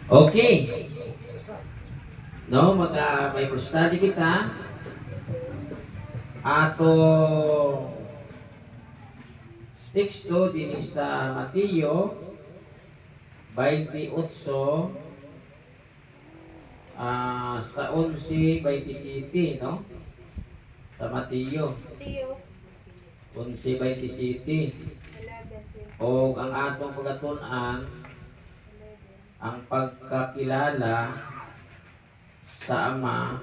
Okay. No, Bible study kita ato teksto din sa Mateo 28 sa 11:27, no? Sa Mateo 11:27. O ang atong pagatunan ang pagkakilala sa Ama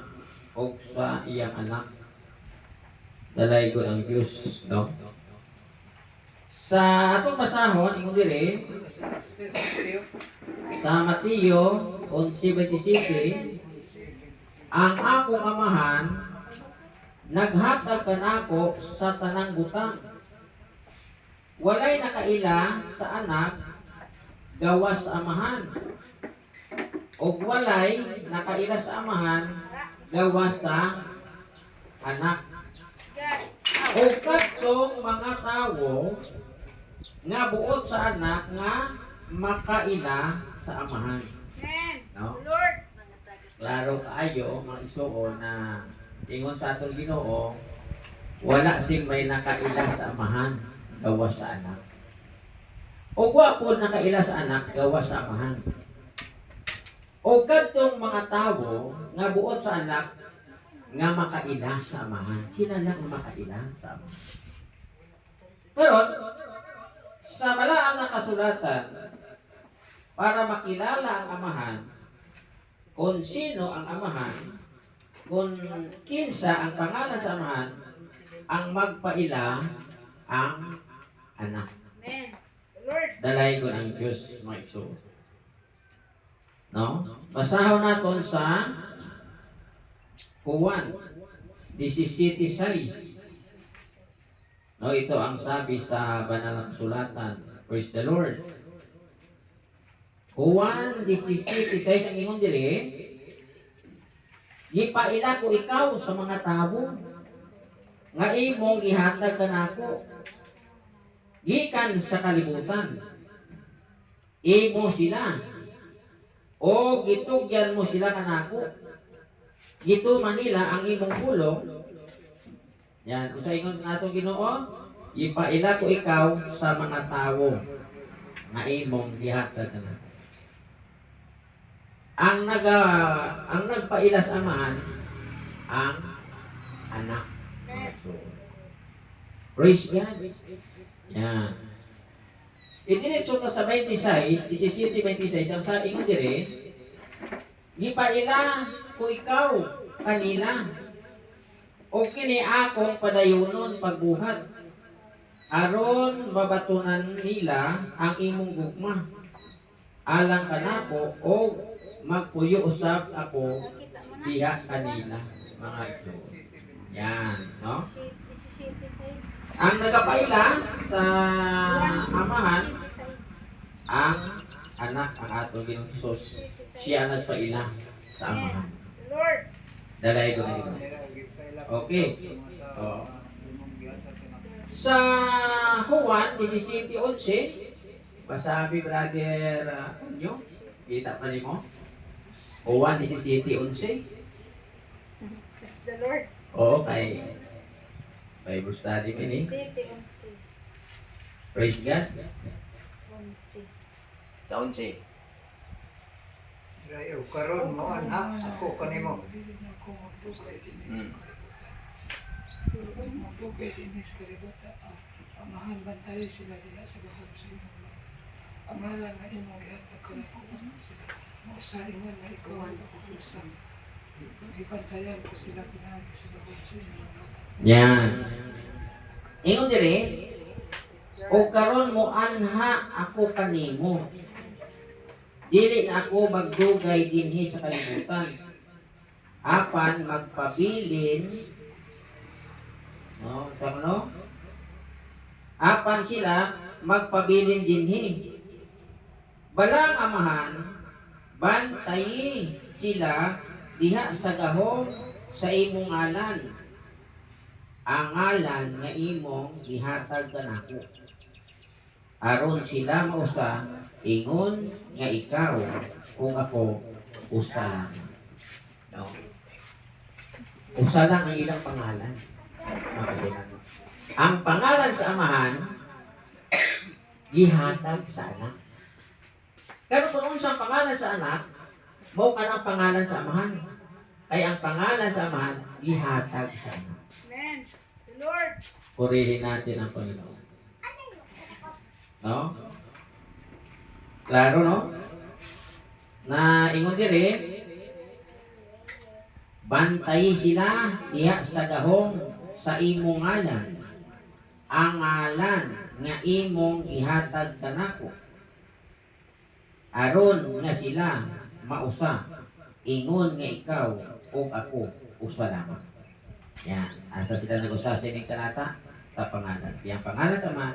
o sa iyang anak. Dalay ko ng Diyos, no? Sa atong basahon, ingon dire sa Mateo 11:27, ang akong amahan naghatag kanako sa tanang butang. Walay nakaila sa anak gawas sa amahan. O walay nakaila sa amahan gawas sa anak. O kadtong mga tawo nga buot sa anak nga makaila sa amahan. No? Klaro kaayo mga isuo na ingon sa atong Ginoo, wala sing may nakaila sa amahan gawas sa anak. O wa po nakaila sa anak gawas sa amahan. O kadtong mga tawo nga buot sa anak nga makaila sa amahan. Sila lang ang makaila sa amahan. Pero sa balaan na kasulatan, para makilala ang amahan, kung sino ang amahan, kung kinsa ang pangalan sa amahan, ang magpaila ang anak. Dalay ko ng Diyos, mga igsoon. No? Basahon natin sa Juan 17:6. No, ito ang sabi sa banal na kasulatan. Praise the Lord. Juan 17:6 ang ingon diri, gipaila ko ikaw sa mga tabo nga imong gihatag kanako gikan sa kalibutan. Imo sila o gitugyan mo sila kanako. Gituman nila ang imong pulong. Yan, usa ingon natong Ginoo, ipaila ko ikaw sa mga tawo nga imong gihatag kanako. Ang nagpaila sa amahan ang anak. Praise God. Yan. Idiretso to sa 17:26 ang sa ingon dire, gipaila ko ikaw kanila o kini akong padayunon pagbuhat aron mabatunan nila ang imong gugma alang kanako o magpuyo usab ako diha kanila, mga igsoon. Yan, no? Ang nagapaila sa amahan ang anak, ang atong Ginoong Hesus. Siya nagpaila sa amahan. Dalay ko na ito. Okay. Oh. Sa Juan 17:11, masabi brother nyo, kita pa mo? Juan 17:11. Praise the Lord. Oo, kay Bible study mo ini. Praise God. Sa 11. Rayo, karon mo anak, ako kanimo. Mabugay dinis kalibata ang mahal bantayan sila diha sa bahog sa inyo. Ang ngalan na imong ihatag kanako sila. Sa ingon na ikaw ang pakulusang. Ibantayan ko sila pinagi sa bahog sa inyo. Yan. Ingon dire, o karon mo anha ako kanimo. Dili na ako magdugay dinhi sa kalibutan. Apan magpabilin, no, tama no? Apan sila magpabilin dinhi. Balang amahan, bantayi sila diha sa gahom sa imong ngalan. Ang ngalan nga imong gihatag kanako. Aron sila mausa ingon nga ikaw kung ako usa lang. No? Usa lang ang ilang pangalan. Mga kaibigan. Ang pangalan sa amahan, gihatag sa anak. Pero kung unsang pangalan sa anak, mao ka ng pangalan sa amahan. Ay ang pangalan sa amahan, gihatag sa anak. Amen. The Lord. Purihin natin ang Panginoon. No? Klaro, no? Na ingon diri, bantay sila diha sa gahong sa imong ngalan. Ang ngalan nga imong ihatag kanako. Aron nga sila mausa, ingon nga ikaw o ako usa lamang. Yan, asa sila nag-usa sa ining talata sa pangalan. Yang pangalan sa mga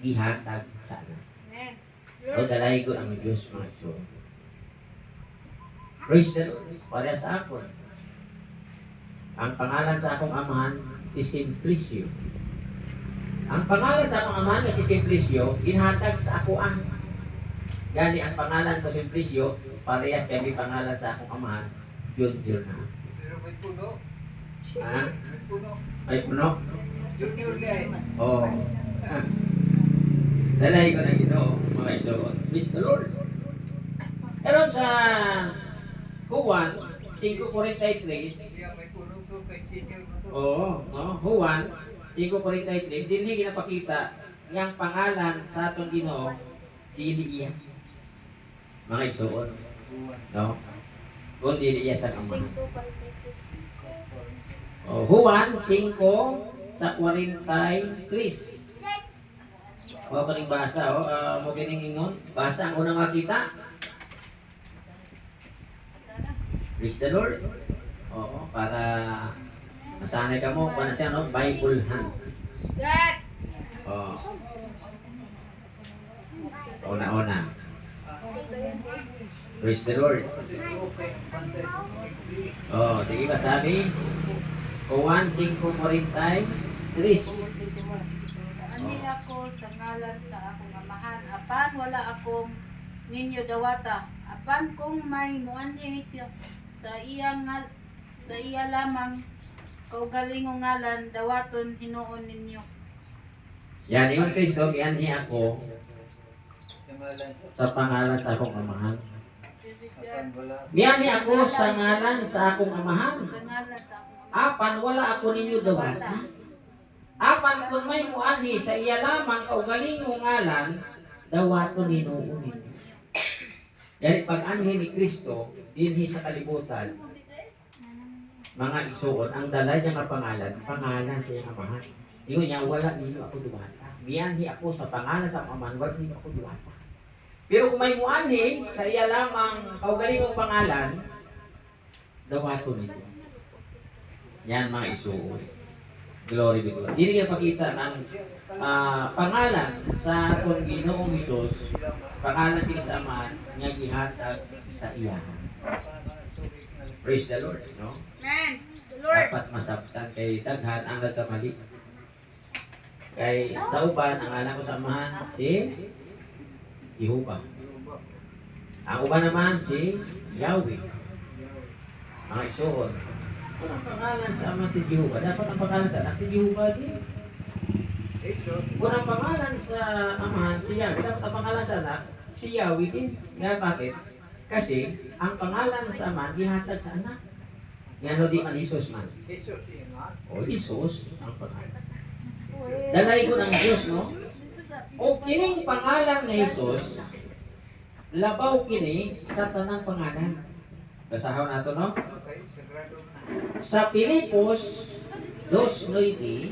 ihatag sa anak. Amen. O dalay ko ang Diyos mga ito. Praise the Lord. Para sa akon. Ang pangalan sa akong amahan, si Simplicio. Ang pangalan sa akong amahan na si Simplicio, inhatag sa ako ang. Gani ang pangalan sa Simplicio, parehas kami pangalan sa akong amahan, Junior na. Pero may puno. Ha? May puno. Ay puno? Junior niya eh. Oo. Dalay ko na ito, mga isuot. Praise the Lord. Pero sa Juan 5:43, Siya may puno to kay senior mo to. oo, no? Juan 5:43, dinhi ginapakita ng pangalan sa atong Ginoo dili iya. Mga isuot, no? Kung dili iya sa amahan. Oh, Juan 5 sa 43. O kaning basa, mo kining ingon. Basa ang unang makita. Praise the Lord. Oo, para masanay ka mo kung ano siya, no? Biblehan. God. Oo. Una-una. Praise the Lord. Oh, sige ba sabi? Juan 5:43. Ani ako sa ngalan sa akong amahan, apan wala akong ninyo dawata. Apan kung may muanhi siya sa iya lamang kaugalingong ngalan dawaton hinuon ninyo. Yan, yung Kristo, yan niya ako sa pangalan sa akong amahan. Yan niya ako sa ngalan sa akong amahan. Sa ngalan sa akong amahan. Apan wala ako ninyo dawata. Apan kung may muanhi sa iya lamang kaugalingong ngalan, dawaton hinuon ninyo. Yan pag-anhi ni Kristo, dinhi sa kalibutan, mga isuon, ang dala niya nga pangalan sa iyang amahan. Ingon niya, wala ninyo ako duwata. Miyanhi ako sa pangalan sa amahan, wala ninyo ako duwata. Pero kung may muanhi sa iya lamang kaugalingong pangalan, dawaton ninyo. Yan mga isuon. Glory be to God. Dili nga pakita ang pangalan sa atong Ginoong Hesus, pangalan din sa amahan nga gihatag sa iya. Praise the Lord, no? Amen. The Lord. Dapat masabtan kay daghan ang nagkamali. Kay sa uban ang anak ko sa amahan si Jehovah. Ang uban naman si Yahweh. Mga isuon. Kung ang pangalan sa ama si Jehovah, dapat ang pangalan sa anak si Jehovah din. Kung ang pangalan sa amahan si Yahweh, dapat ang pangalan sa anak si Yahweh din. Nga bakit? Kasi ang pangalan sa ama gihatag sa anak. Nga no di man Isus man. O Isus ang pangalan. Dalay ko ng Diyos, no? O kining pangalan ni Isus, labaw kini sa tanang pangalan. Basahaw nato, no? Sa Pilipos 2:9,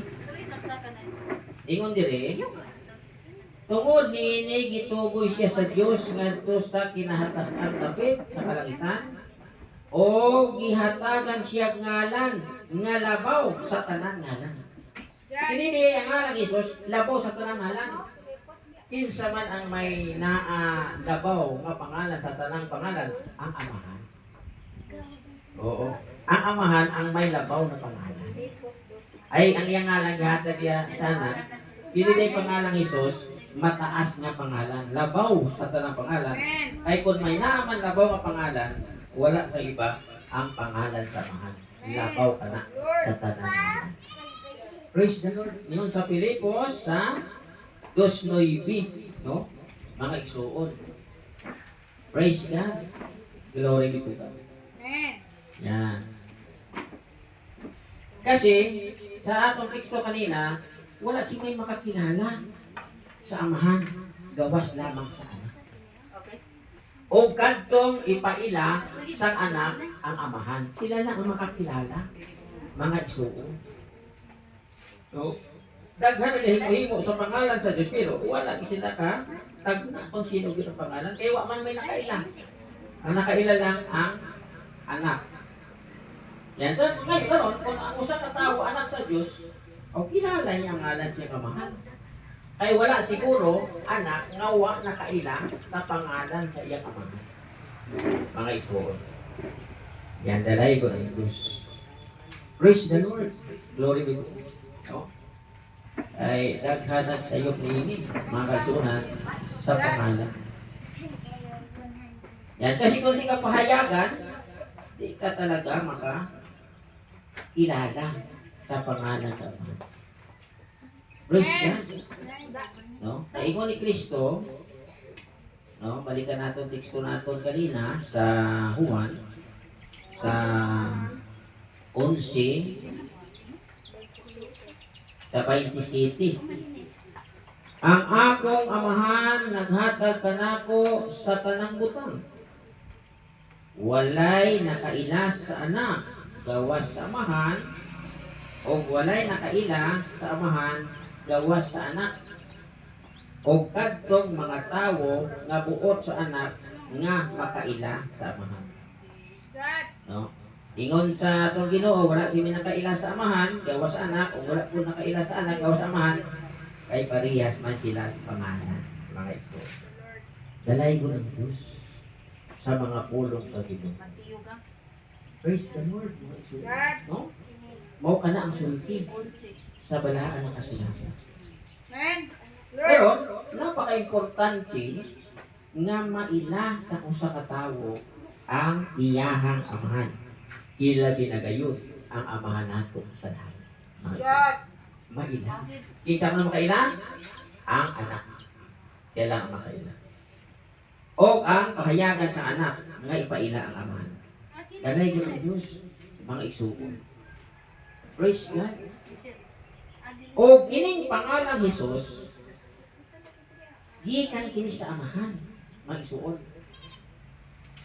ingon dire, tungod niini gitugoy siya sa Dios ngadto sa kinahatas-an dapit sa kalangitan, o gihatagan siya ngalan nga labaw sa tanan ngalan. Kini ni ang ngalan Hesus labaw sa tanan ngalan. Kinsa man ang may labaw nga pangalan sa tanang pangalan, ang amahan. Oo. Ang amahan ang may labaw na pangalan. Ay ang iyang ngalan gihatag niya sana. Pili na pangalang Hesus, mataas nga pangalan, labaw sa tanang pangalan. Amen. Ay kung may naman labaw nga pangalan, wala sa iba ang pangalan sa mahal. Labaw ka na sa tanang pangalan. Praise the Lord. Yun sa Pilipos sa 2:9, no? Mga igsuon. Praise God. Glory be to God. Amen. Yan. Kasi, sa atong teksto kanina, wala si may makakilala sa amahan. Gawas lamang sa anak. Okay. O kadtong ipaila sa anak ang amahan. Sila lang ang makakilala. Mga isuon. So, daghan na himo-himo sa pangalan sa Diyos, pero wala sila ka tagna kung sino ang pangalan. Kaya wa man may nakaila. Ang nakaila lang ang anak. Yan. Ngayon, karon, kung ang usa ka tawo anak sa Diyos, o kilala niya ang ngalan siya kamahal. Kaya wala siguro anak nga wa nakaila sa pangalan sa iyang amahan. Mga isuon. Yan, dalay ko ng Diyos. Praise the Lord. Glory be to God. No? Ay daghanan sa iyo niini mga kasunan sa pangalan. Yan, kasi kung di ka pahayagan, di ka talaga makakilala sa pangalan ng Ama. Praise God. No? Kaingon ni Kristo, no? Balikan natin teksto natin kanina sa Juan sa 11 sa 27. Ang akong amahan naghatag kanako sa tanang butang. Walay nakaila sa anak gawas sa amahan, o walay nakaila sa amahan gawas sa anak. O kadtong mga tawo nga buot sa anak nga makaila sa amahan. God. No? Ingon sa atong Ginoo, wala si nakaila sa amahan, gawas sa anak, o wala po nakaila sa anak, gawas sa amahan, kay parehas man sila sa pangalan, mga ito. Dalay ko ng Diyos sa mga pulong sa Ginoo. Matiyog ang Praise the Lord, mga ito. God. No? Mao ka na ang sulti 11. sa balaan ng kasulatan. Amen. Lord. Pero, napaka-importante nga maila sa usa ka tawo ang iyahang amahan. Ila binagayon ang amahan nato sa lahat. Mga ito. God. Maila. Kita mo na makaila? Ang anak. Kailangan makaila. O ang pahayagan sa anak nga ipaila ang amahan. Dalay ko ng Diyos, mga isuon. Praise God. O kining pangalang Jesus, gikan kini sa amahan, mga isuon.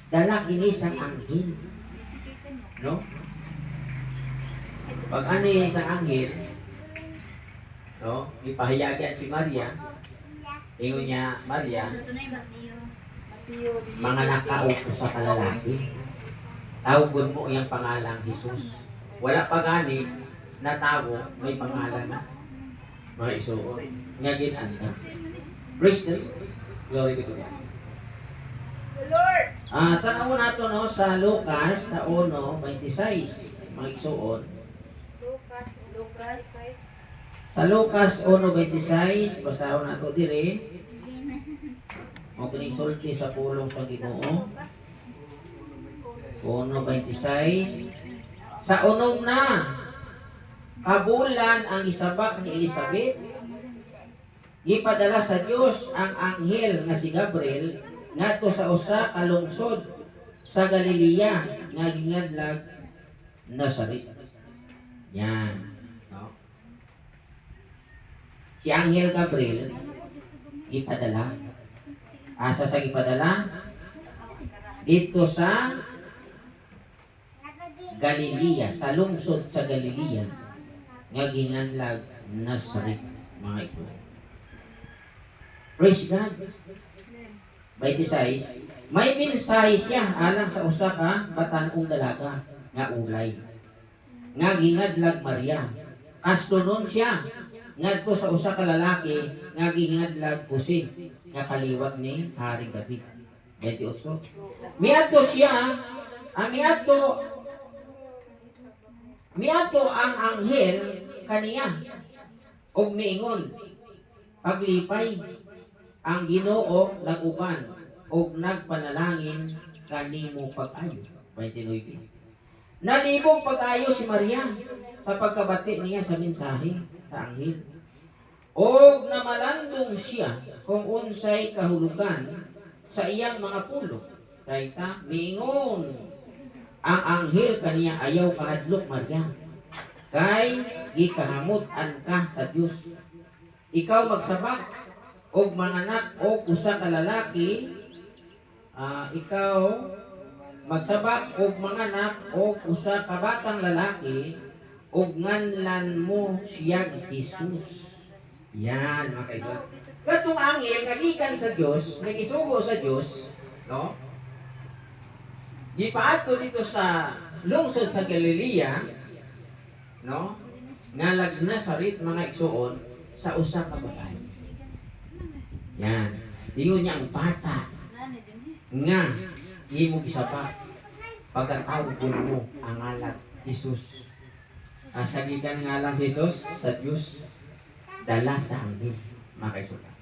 Dala kini sa anghel. No? Pag ani sa anghel, no, ipahayagan si Maria, ingon niya, Maria, mga nakaupo sa kalalaki, tawgon mo iyang pangalang Jesus. Wala pa gani na tawo, may pangalan na. Mga isuon. Nga ginanda. Praise the Lord. Glory to God. The Lord. Tanaw nato no sa Lucas sa 1:26, mga isuon. Lucas. Lucas. Sa Lucas 1:26, basahon nato diri. O kinisulti sa pulong sa Ginoo. 1:26. Sa unong na kabulan ang isabak ni Elizabeth, gipadala sa Dios ang anghel nga si Gabriel ngadto sa usa ka lungsod sa Galilea nga gingadlag Nazareth. Yan, no? Si anghel Gabriel gipadala. Asa sa gipadala? Dito sa Galilea, sa lungsod sa Galilea nga ginganlag Nazareth, mga ito. Praise God. 26, may mensahe siya alang sa usa ka batanong dalaga nga ulay nga gingadlag Maria. Astunon siya ngadto sa usa ka lalaki nga gingadlag Jose nga kaliwat ni Haring David. 28. Miadto ang anghel kaniya og miingon, paglipay ang Ginoo naguban og nagpanalangin kanimo pag-ayo. 29. Nalibog pag-ayo si Maria sa pagkabati niya sa mensahe sa anghel. Og namalandong siya kung unsay kahulugan sa iyang mga pulo. 30. Miingon ang anghel kaniya, ayaw kahadlok Maria, kay gikahamutan ka sa Dios. Ikaw magsabak og manganak og usa ka lalaki. Ikaw magsabak og manganak og usa ka batang lalaki, og nganlan mo siya Jesus. Yan, mga kaibigan. Katong anghel kagikan sa Dios, nagisugo sa Dios, no? Gipaadto dito sa lungsod sa Galilea, no? Nga Nazaret, mga igsuon, sa usa ka babae. Yan. Ingon niya ang bata nga imo gisapa pagkatawag mo ang ngalan Jesus. Sa gikan ngalan Jesus sa Dios dala sa anghel, mga kaisunan.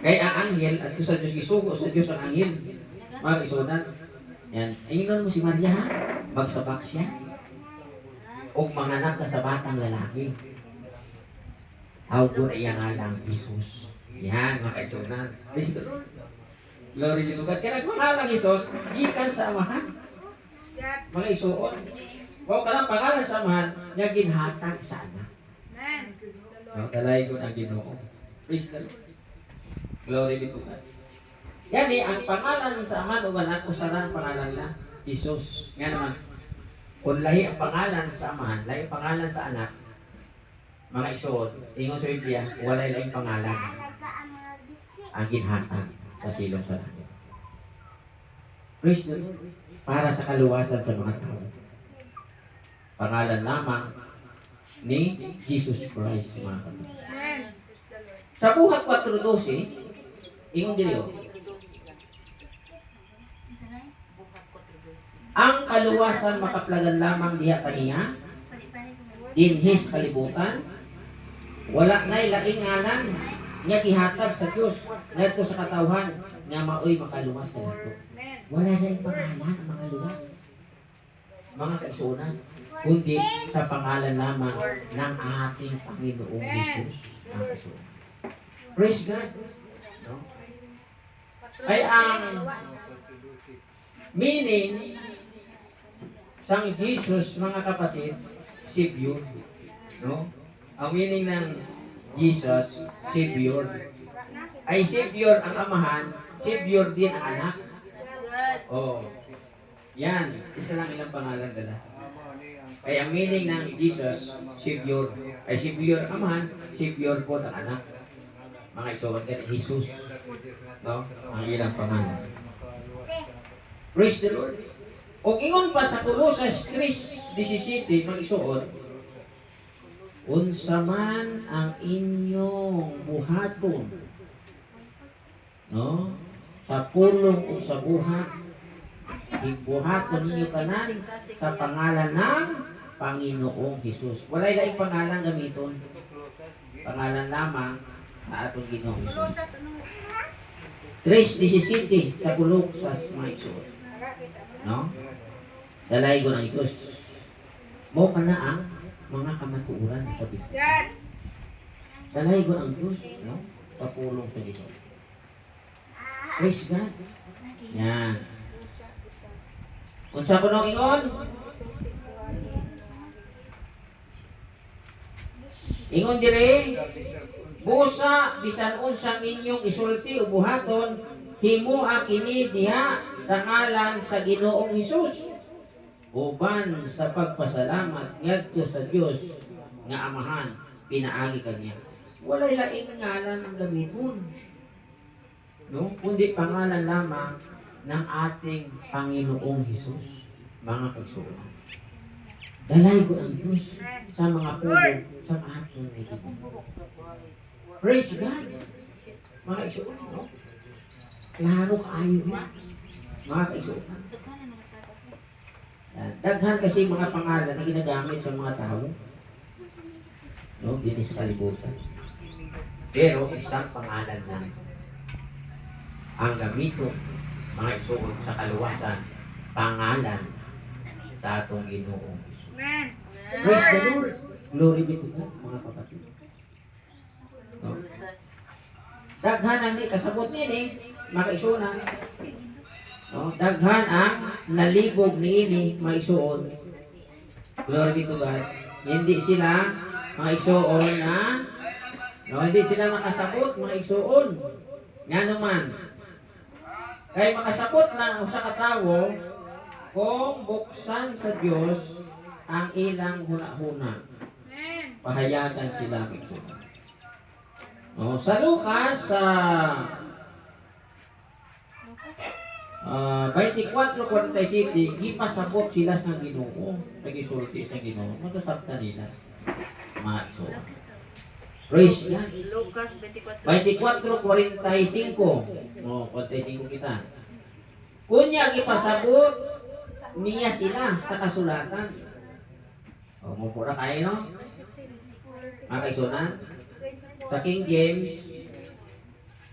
Kay ang anghel at sa Dios gisugo sa Dios ang anghel, mga kaisunan. Yan, ingon mo si Maria, ha? Magsabak siya og manganak ka sa batang lalaki. Tawag ko na iyang ngalan Jesus. Yan, mga kaisunan. Praise the Lord. Glory to God. Kaya nagpangalan Jesus, gikan sa amahan. Mga isuon. Kung kanang pangalan sa amahan, niya ginhatag sa anak. Amen. Dalay ko ng Ginoo. Praise the Lord. Glory be to God. Yan ang pangalan sa amahan o anak, usara ang pangalan na Jesus. Nga naman, kung lahi ang pangalan sa amahan, lahi ang pangalan sa anak, mga isuon, ingon sa Biblia, walay laing pangalan. Ang ginhatag sa silong sa langit. Praise the Lord. Para sa kaluwasan sa mga tao. Pangalan lamang ni Jesus Christ, mga kapatid. Amen. Sa buhat 4:12, ingon diri ang kaluwasan makaplagan lamang diha kaniya dinhis kalibutan, wala nay laing ngalan nga gihatag sa Dios ngadto sa katawhan nga maoy makaluwas kanadto. Wala nay pangalan ang mga luwas, mga kaisunan, kundi sa pangalan lamang ng ating Panginoong Jesus. Mga kaisunan. Praise God. No? Ay ang meaning sang Jesus, mga kapatid, Savior. No? Ang meaning ng Jesus, Savior. Ay Savior ang amahan, Savior din ang anak. Oh. Yan, isa lang ilang pangalan dala. Ay ang meaning ng Jesus, Savior. Ay Savior ang amahan, Savior po ang anak. Mga isuon din, Jesus. No? Ang ilang pangalan. Praise the Lord. O ingon pa sa Colossus 3:17, mga isuon, unsa man ang inyong buhaton, no? Sa pulong o sa buhat, ibuhaton ninyo tanan sa pangalan ng Panginoong Jesus. Walay laing pangalan gamiton. Pangalan lamang sa atong Ginoong Jesus. 3:17 sa Colossus, mga isuon. No? Dalay ko ng Diyos. Mo ka na ang mga kamatuuran sa Biblia. Dalay ko ng Diyos, no? Papulong sa Diyos. Praise God. Yan. Unsa ko nang ingon? Ingon dire, busa bisan unsang inyong isulti o buhaton, himuha kini diha sa ngalan sa Ginoong Hesus. Uban sa pagpasalamat ngadto sa Dios nga amahan pinaagi kaniya. Walay laing ngalan ang gamiton. No, kundi pangalan lamang ng ating Panginoong Hesus, mga kaigsuonan. Dalay ko ang Diyos sa mga pulo sa ating Ginoo. Praise God. Mga kaigsuonan, no? Klaro kaayo yan. Mga kaigsuonan. Daghan kasi mga pangalan na ginagamit sa mga tao. No, din sa kalibutan. Pero isang pangalan lang. ang gamito mga igsoon sa kaluwasan pangalan sa atong Ginoo. Amen. Praise the Lord. Glory be to God, mga kapatid. No? Jesus. Daghan ang di kasabot nini, mga igsuonan. No? Daghan ang nalibog niini, mga igsuon. Glory be to God. Hindi sila mga igsuon na hindi sila makasabot, mga igsuon. Nga naman. Kaya makasabot lang sa katawo kung buksan sa Diyos ang ilang huna-huna. Amen. Pahayagan sila. Sa Lucas, sa 24:47, gipasabot sila sa Ginoo. Nagisulti sa Ginoo. Magasabta nila. Maso. Praise God. Lucas 24. 24:45. 45 kita. Kunya gipasabot niya sila sa kasulatan. Mupura kayo, no? Mga kaisunan. Sa King James,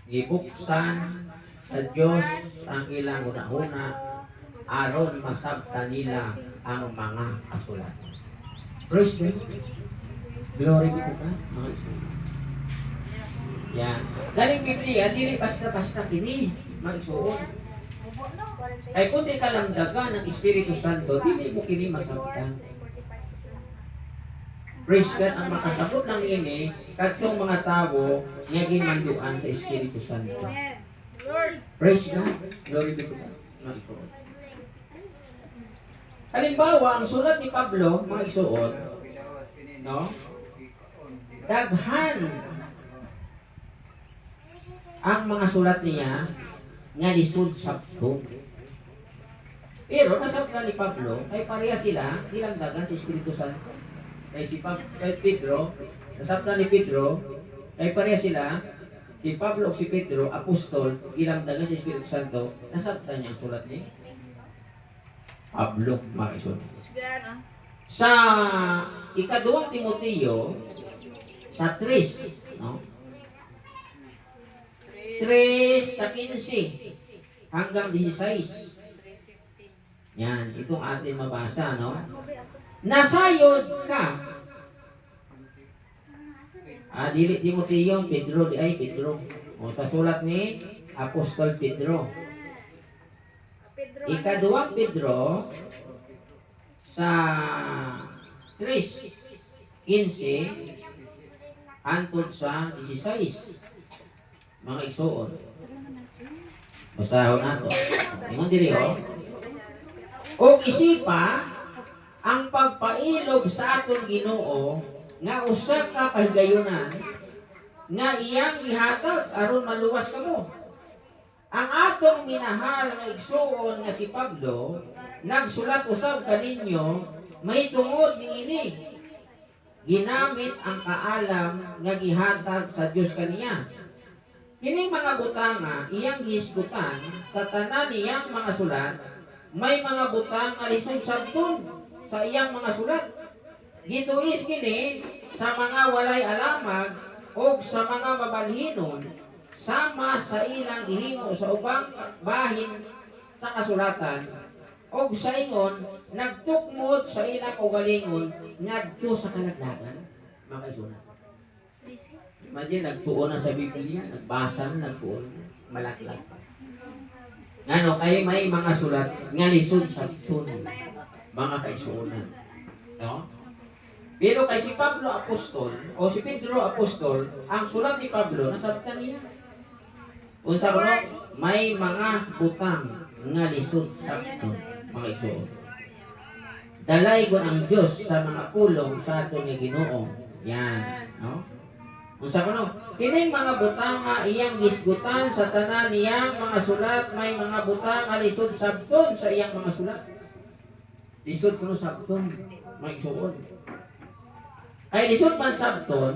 gibuksan sa Diyos ang ilang una-una aron masabta nila ang mga kasulatan. Praise God. Glory be to God, mga kaisunan. Yan. Galing Biblia, dili basta-basta kini, mga isuon. Ay kung di ka lang daga ng Espiritu Santo, dili mo kini masabtan. Praise God, ang makasabot ng ini, katong mga tao, nga gimanduan sa Espiritu Santo. Amen. Lord. Praise God. Glory be to God. Mga isuon. Halimbawa, ang sulat ni Pablo, mga isuon, no? Daghan ang mga sulat niya nga lisod sabto. Pero nasabta ni Pablo, ay pareha sila, ilang dagan sa Espiritu Santo. Kay Pedro, nasabta ni Pedro, ay pareha sila, si Pablo o si Pedro, apostol, ilang dagan sa Espiritu Santo, nasabta niya ang sulat ni Pablo, mga isun. God. Sa ikaduwang Timoteo, sa 3, no? 3 sa 15 hanggang 16. Yan, itong ating mabasa, no? Nasayod ka. Dili Timoteo, Pedro, Pedro. Sa sulat ni Apostol Pedro. Pedro. Ikaduwang Pedro, sa 3:15 hangtod sa 16. Mga isuon. Basahon nato. Ingon diri o isipa ang pagpailog sa aton Ginoo nga usa ka kahigayunan nga iyang ihatag aron maluwas kamo. Ang atong minahal nga igsuon nga si Pablo nagsulat usab kaninyo may tungod niini. Ginamit ang kaalam nga gihatag sa Dios kaniya. Kining mga butanga iyang gihisgutan sa tanan niyang mga sulat, may mga butang nga lisod sabton sa iyang mga sulat. Gituis kini sa mga walay alamag o sa mga mabalhinon sama sa ilang gihimo sa ubang bahin sa kasulatan o sa ingon nagtukmod sa ilang kaugalingon ngadto sa kalaglagan. Mga isulat. Imagine, nagtuon na sa Biblia, nagbasa na, nagtuon na, malaklat. Ngano, kay may mga sulat nga lisod sa tunay, mga kaisuunan. No? Pero kay si Pablo Apostol, o si Pedro Apostol, ang sulat ni Pablo, nasabtan niya. Unsa ko, may mga butang nga lisod sa tunay, mga isuon. Dalay ko ang Diyos sa mga pulong sa aton nga Ginoo. Yan, no? Unsa kuno? Kining mga butang nga iyang gisgutan sa tanan niyang mga sulat, may mga butang nga lisod sabton sa iyang mga sulat. Lisod kuno sabton, may suod. Ay lisod man sabton,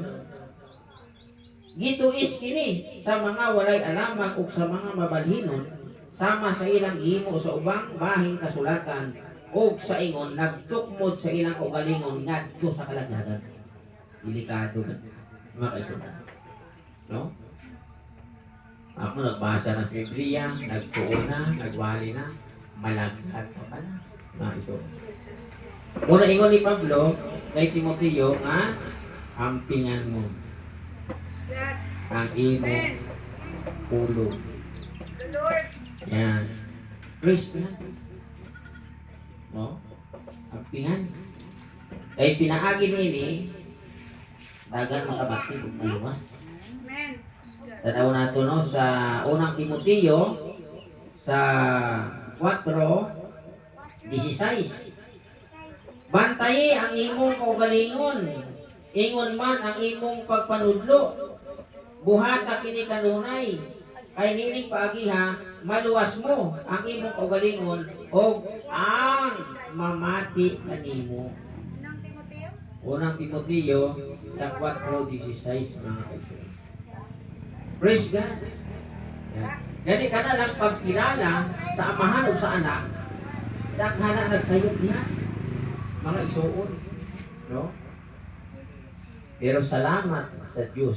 gituis kini sa mga walay alamang ug sa mga mabalhinon sama sa ilang gihimo sa ubang bahin kasulatan ug sa ingon nagtukmod sa ilang kaugalingon ngadto sa kalaglagan. Delikado man. Mga kaisunan. No? Ako nagbasa ng Biblia, nagtuon na, nagwali na, malaglag pa pala. Mga iso. Muna ingon ni Pablo, kay Timoteo nga, ampingan mo God. ang imo ulo. The Lord. Yan. Praise God. No? Ampingan. Kay pinaagi nini, dagan makabati kung buwas. Amen. Tanaw nato no sa unang Timoteo sa 4:16. Bantayi ang imong kaugalingon. Ingon man ang imong pagpanudlo. Buhata kini kanunay. Kay nining paagiha maluwas mo ang imong kaugalingon og ang mamati kanimo. Unang Timoteo. Unang Timoteo sa 4:16 mga kaibigan. Praise God. Yan. Gani ka na lang pagkilala sa amahan o sa anak, daghana nagsayop niya. Mga isuon. No? Pero salamat sa Diyos,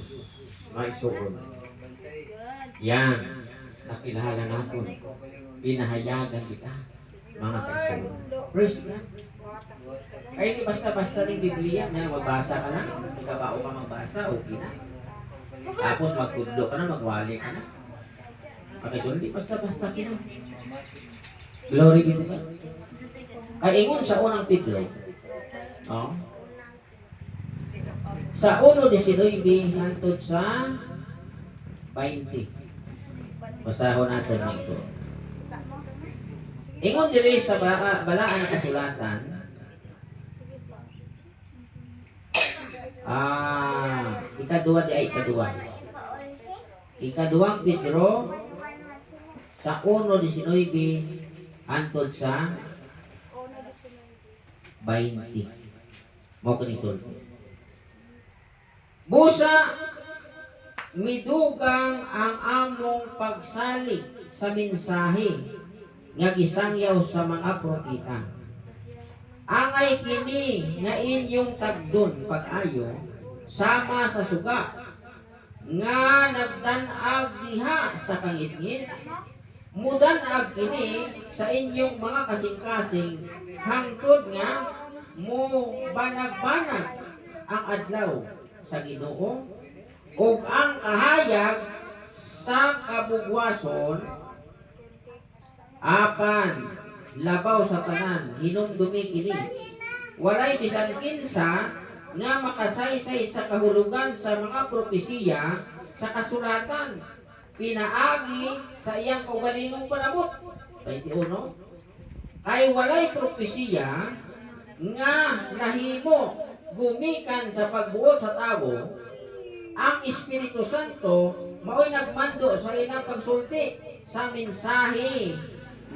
mga isuon. Yan. Nakilala natin. Pinahayagan kita. Mga kaibigan. Praise God. Ay, hindi basta-basta ng Biblia na magbasa ka na. Magkabao ka magbasa, okay na. Tapos magkudlo ka na, magwali ka na. Okay, so hindi basta-basta kina. Glory be to God. Ay, ingon sa unang Pedro. Oh. Sa 1:19 hangtod sa 20. Basahon natin mga ito. Ingon diri sa balaan ng kasulatan. Ikaduwa di ay ikaduwa. Ikaduwang Pedro sa 1:19 hangtod sa 20. Mo kanitol. Busa midugang ang among pagsalig sa mensahe nga gisangyaw sa mga propeta. Angay kini nga inyong tagdon pag-ayo sama sa suga nga nagdan-ag diha sa kangit-ngit, mudan-ag kini sa inyong mga kasing-kasing hangtod nga mo banag-banag ang adlaw sa Ginoo ug ang kahayag sa kabugwason apan labaw sa tanan hinumdumi kini walay bisan kinsa nga makasaysay sa kahulugan sa mga propesiya sa kasulatan pinaagi sa iyang kaugalingong panabot 21 ay walay propesiya nga nahimo gumikan sa pagbuot sa tawo. Ang Espiritu Santo mao'y nagmando sa ilang pagsulti sa mensahe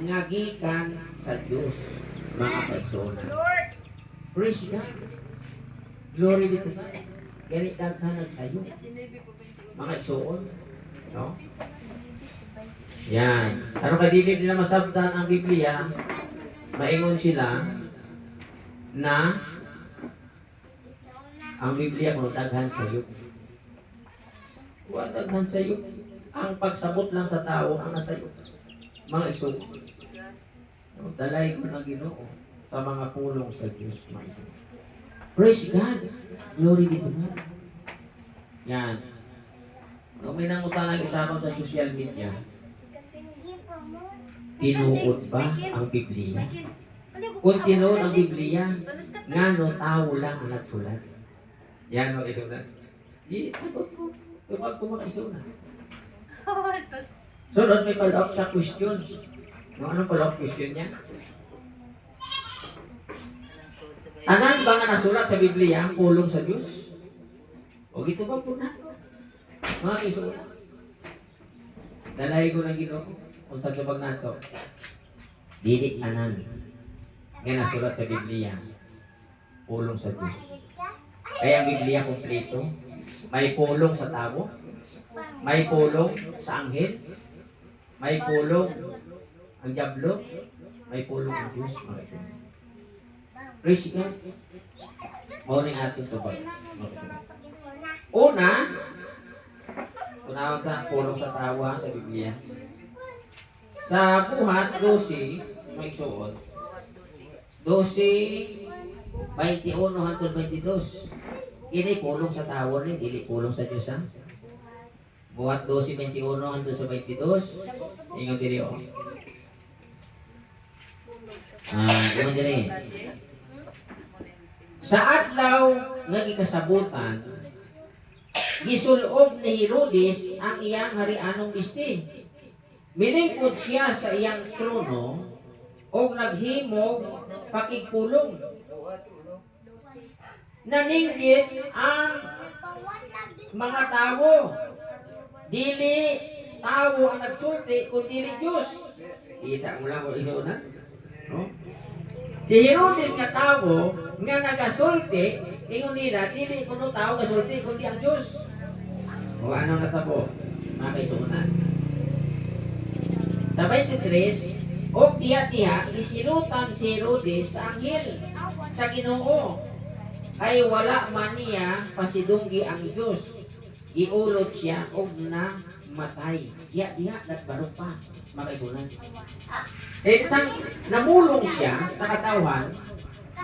nga gikan sa Dios mga persona. Lord. Praise God. Glory be to God. Ganit daghanag sayo. Mga igsoon. No? Yan. Ano kasi hindi nila masabtan ang Biblia, maingon sila na ang Biblia kung daghan sayo. Huwag daghan sayo. Ang pagsabot lang sa tao ang nasayo. Mga igsoon. Dalay ko ng Ginoo sa mga pulong sa Diyos. Mga igsoon. Praise God. Glory be to God. Yan. Kung may nangutanang usapan sa social media, tinuod ba ang Biblia? Kung tinuod ang Biblia, nga no tao lang ang nagsulat. Yan mga isulat. Di, sagot ko. Tupag ko mga isulat. Sunod may follow-up sa question. Anong follow-up question niya? Tanan ba nga nasulat sa Biblia ang pulong sa Diyos? O gito ba po na? Mga isulat. Dalay ko ng Ginoo kung sa tubag nato. Dili tanan nga nasulat sa Biblia pulong sa Diyos. Kaya ang Biblia kompleto. May pulong sa tao, may pulong sa anghel, may pulong ang diablo, may pulong ang Diyos. Praise God. Morning ating tubag. Una, Tunawag sa pulong sa tawa sa Biblia. Sa buhat 12 may suot. 12 21 hangtod 22. Kini pulong sa tawon ni dili pulong sa Dios ha. Buhat 12:21 hangtod sa 22. Ingon diri o. Ingon diri. Sa adlaw nga gikasabutan, gisulob ni Herodes ang iyang harianong bisti. Milingkod siya sa iyang trono o naghimog pakigpulong. Naninggit ang mga tao. Dili tao ang nagsulti kung dili Diyos. Kita mo lang kung isunan. No? Si Herodes nga tao nga nagasulti, ingon nila, dili kuno tao gasulti kundi ang Diyos. O ano natabo? Mga kaisunan. Sa 23, o tiya-tiya, isilutan si Herodes sa anghel sa Ginoo. Ay wala man niya pasidunggi ang Diyos. Iulot siya og na matay. Diya nagbarok pa. Makaisunan. Eh, sang namulong siya sa katawan,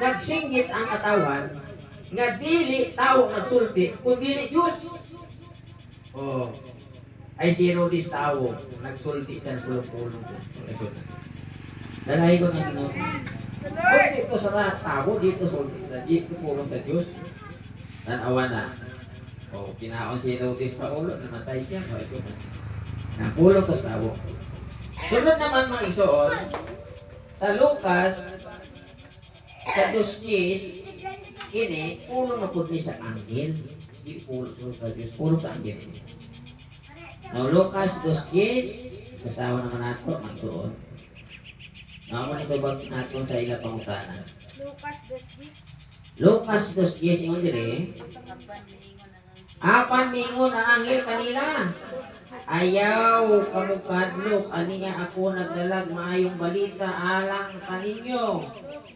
nagsinggit ang katawan, nga dili tao nagsulti, kundi dili Diyos. Oh. Ay si Herodes tao, nagsulti sa pulong-pulong. Dalahi ko ng Ginoo. Kung dito sa tao, dito sulti sa dito pulong sa Diyos. Tanawa na. O, pinaon si Herodes pa ulo, namatay siya. Napulong ko sa tao. Sunod naman mga isuon, sa Lucas, sa 2:10, kini, pulong na po sa anghel. Hindi pulong sa Diyos, pulong sa anghel. Now, Lucas 2:10, kasawa naman nato, mga isuon. Naamo nito bag nato sa ilang pangutanan. Lucas 2:10. Lucas 2:10, ingon dire, apan mingon ang anghel kanila. Ayaw kamukadlok, aniya ako nagdalag maayong balita alang kaninyo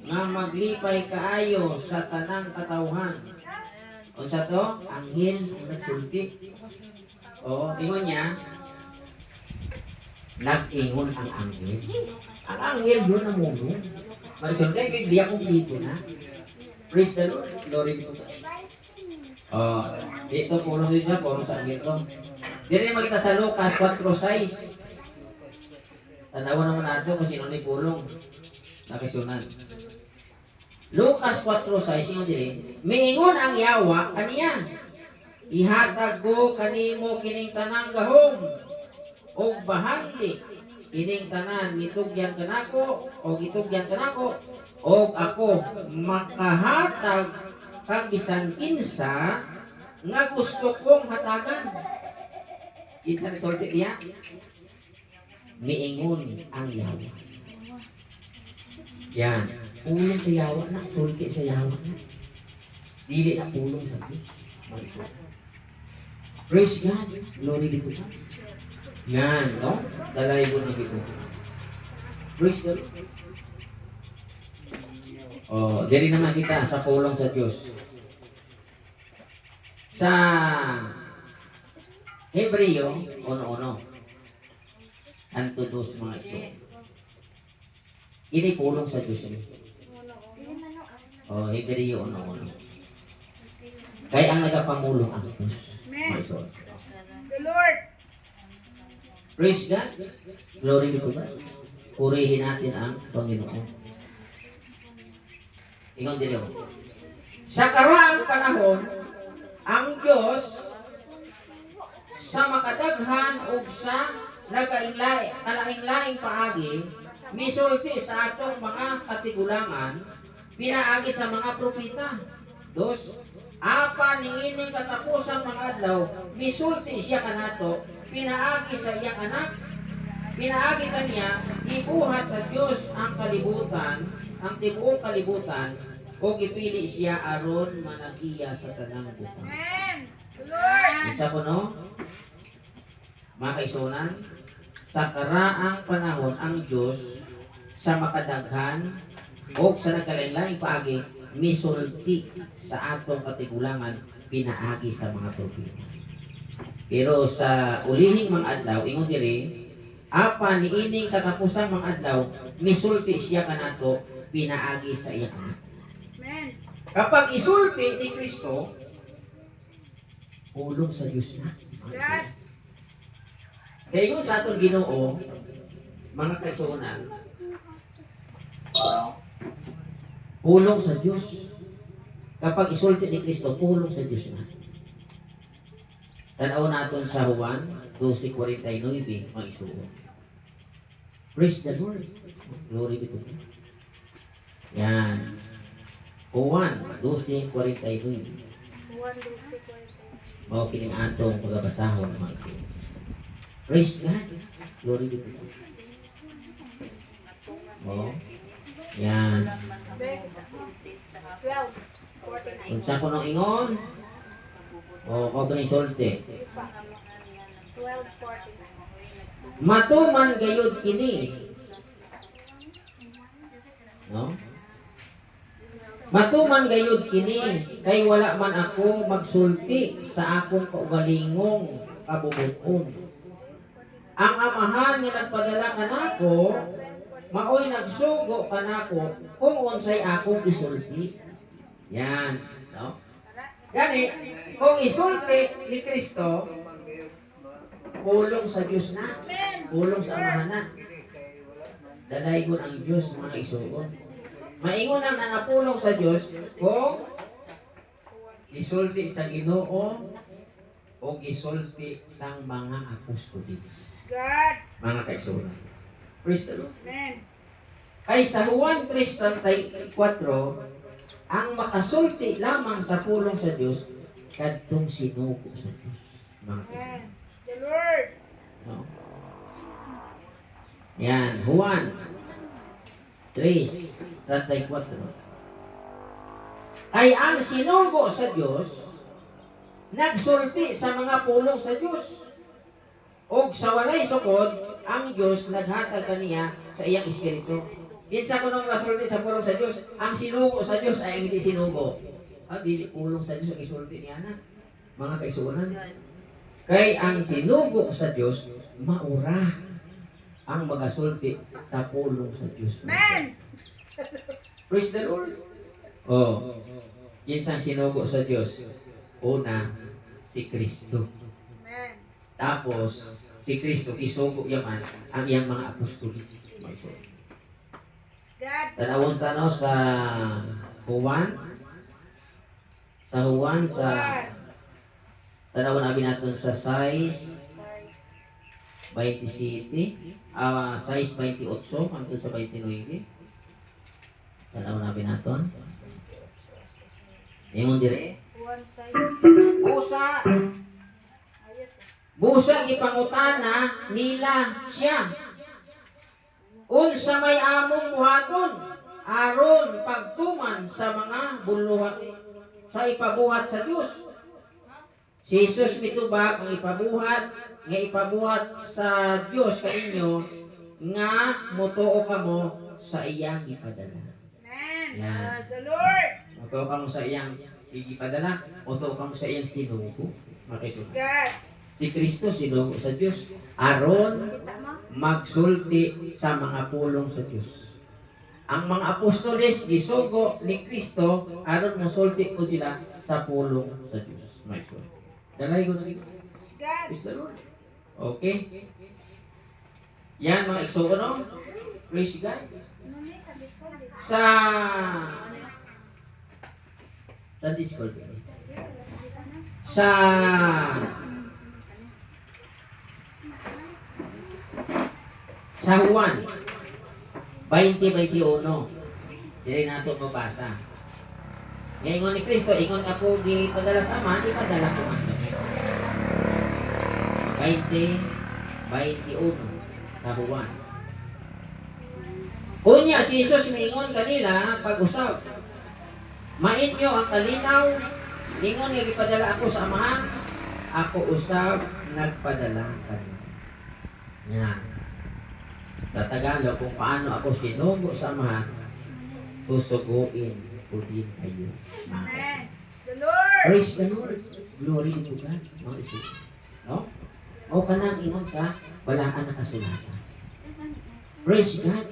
nga maglipay kaayo sa tanang katawhan. Unsa to? Anghel nagsulti. O, ingon niya, nag-ingon ang anghel. Ang anghel doon na muno. Magsulti, hindi akong dito na. Praise the Lord. Glory be to God. Oh, dito puro siya, puro sa anghel to. Dili magita sa Lucas 4:6. Tanawan naman nato kung sino ni pulong. Nakisunan. Lucas 4:6 ingon dili, miingon ang yawa kaniya. Ihatag ko kanimo kining tanang gahom og bahanti. Kining tanan mitugyan kanako o gitugyan kanako og ako makahatag kag bisan kinsa nga gusto kong hatagan. Isa nagsulti niya, miingon ang yawa. Yan. Pulong sa yawa na, sulti sa yawa na. Dili na pulong sa Diyos. Praise God. Glory be to God. Yan, no? Dalay mo na dito. Praise God. Oh, dili naman kita sa pulong sa Diyos. Sa Hebreo, ono-ono. Anto dos mga ito. Ini pulong sa Diyos ni. Oh, Hebreo, ono-ono. Kaya ang nagapamulong ang Diyos. Mga ito. The Lord. Praise God. Glory be to God. Purihin natin ang Panginoon. Ingon din yun. Sa karaang panahon, ang Diyos sa makadaghan o sa kalaing-laing paagi, misulti sa atong mga katigulangan, pinaagi sa mga propita. Dos, apa niining katapusang mga adlaw, misulti siya kanato, pinaagi sa iyang anak, pinaagi kaniya, ibuhat sa Diyos ang kalibutan, ang tibuong kalibutan, o gipili siya aron managiya sa tanang butang. Amen. The Lord. Isa ko no? Mga kaisunan, sa karaang panahon ang Diyos sa makadaghan o sa nagkalain-laing paagi misulti sa atong katigulangan pinaagi sa mga propeta. Pero sa ulihing mga adlaw, ingon diri, apa ni ining katapusang mga adlaw, misulti siya kanato pinaagi sa iyang anak. Amen. Kapag isulti ni Kristo, pulong sa Diyos na. God. Kaya yun sa atong Ginoo, mga kaisunan, pulong sa Diyos. Kapag isulti ni Kristo, pulong sa Diyos na. Tanaw natin sa Juan 12:49, mga isuon. Praise the Lord. Glory be to God. Yan. Juan 12:49. Juan 12:49. Mao kining atong pagbabasahon mga ito. Praise God. Glory be to God. Oh. Yan. Wala man ako nakasulti sa ako. 12:49. Kung sa kuno ingon, mao kining sulti. 12:49. Matuman gayud kini. No? Matuman gayud kini kay wala man ako magsulti sa akong kaugalingong kabubuton. Ang amahan nga nagpadala kanako maoy nagsugo kanako kung unsay akong isulti. Yan, no? Gani, kung isulti ni Kristo, pulong sa Diyos na, pulong sa amahan na. Dalaygon ang Diyos mga isugon. Maingon ang nanapulong sa Diyos kung isulti sa Ginoo o isulti sa mga apostolis. God. Mga kaisunan. Praise the Lord. Amen. Ay sa Juan 3:34, ang makasulti lamang sa pulong sa Diyos kadtong sinugo sa Diyos. Mga kaisunan. Amen. The Lord. No? Yan, Juan 3:34. Ay ang sinugo sa Diyos nagsulti sa mga pulong sa Diyos. O sa walay sukod, ang Diyos naghatag kaniya sa iyang espiritu. Kinsa ko nung nasulti sa pulong sa Diyos, ang sinugo sa Diyos ay ang hindi sinugo. Dili pulong sa Diyos ang isulti niya na. Mga kaisunan. Kay ang sinugo sa Diyos, maura ang magasulti sa pulong sa Diyos. Amen. Praise the Lord. Oh, kinsang sinugo sa Diyos? Una, si Kristo. Amen. Tapos, si Kristo, isugo yaman ang iyang mga apostolis. God. Tanawon tanaw sa Juan. Sa Juan, sa tanawon namin natin sa 6:27, 6:28 hanggang sa 29. Tanaw namin natin. Ingon dire. One size. Busa, Ayos. busa ipangutana nila siya. Unsa may among buhaton aron pagtuman sa mga buluhat sa ipabuhat sa Dios. Si Jesus mitubag ang ipabuhat nga ipabuhat sa Dios kaninyo nga motuo kamo sa iyang ipadala. Amen. Yan. The Lord. Motuo kamo sa iyang ipadala, motuo kamo sa iyang sinugo. Makisunan. God. Si Kristo sinugo sa Dios aron Kita mo? magsulti sa mga pulong sa Diyos. Ang mga apostoles gisugo ni Kristo aron mosulti ko sila sa pulong sa Diyos. My God. Dalay ko na dito. God. Praise the Lord. Okay? Yan mga igsugo no? Praise God. Sa Discord. Sa Juan 20:21. Dili nato mabasa. Ngayon ni Kristo, ingon ako gipadala sa Ama, ipadala ko ang kami. 20:21 sa Juan. Unya si Jesus mingon kanila pag-usab. Mainyo ang kalinaw, mingon nga gipadala ako sa Amahan, ako usab nagpadala kanila. Yan. Sa Tagalog, kung paano ako sinugo sa Amahan, susuguin ko din kayo. Amen. The Lord. Praise the Lord. Glory to God. Mga ito. No? O ka nang ingon sa walaan na kasulatan. Praise God.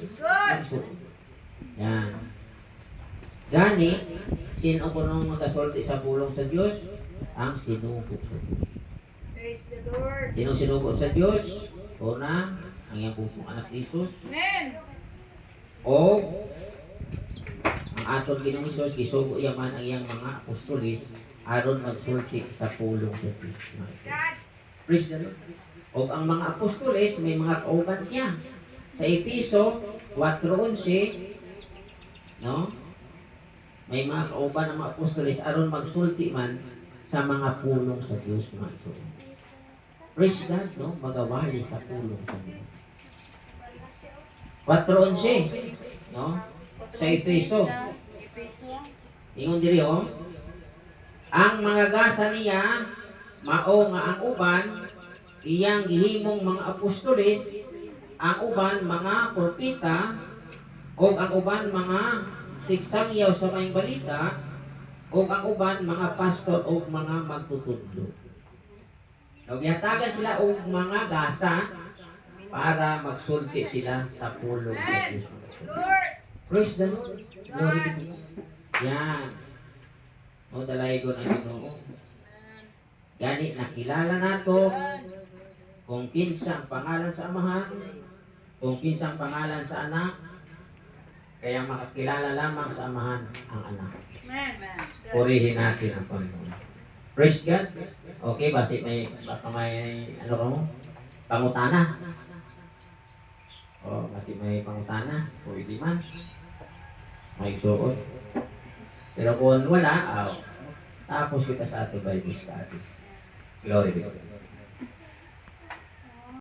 Good. Yan. Gani, sino ko nung magasulti sa pulong sa Diyos? Ang sinugo sa Diyos. Praise the Lord. Sino sinugo sa Diyos? Una, ang iyang pusong anak ni Jesus. Amen. O ang atong Ginoong Hesus gisugo yaman ang iyang mga apostolis aron magsulti sa pulong sa Diyos. God. Praise the Lord. O ang mga apostolis may mga kauban siya. Sa Episo 4:11, no? May mga kauban ng mga apostolis aron magsulti man sa mga pulong sa Diyos, mga ito. Praise God, no? Magawali sa pulong sa Diyos. 4:11, no? Sa Efeso. Ingon diri oh. Ang mga gasa niya mao nga ang uban iyang gihimong mga apostolis, ang uban mga propeta, o ang uban mga tigsangyaw sa may balita, o ang uban mga pastor o mga magtutudlo. Nagyatagan sila og mga gasa para magsulti sila sa pulong sa Diyos. Lord. Praise the Lord. Glory to God. Yan. O dalay ko na Ginoo. Gani nakilala nato kung kinsa ang pangalan sa Amahan, kung kinsa ang pangalan sa Anak, kaya makakilala lamang sa Amahan ang Anak. Amen. Purihin natin ang Panginoon. Praise God. Okay, baka may ano ka mo? Pangutana. O, kasi may pangutana. Pwede man. May suot. Pero kung wala, tapos kita sa ating Bible study. Glory to God.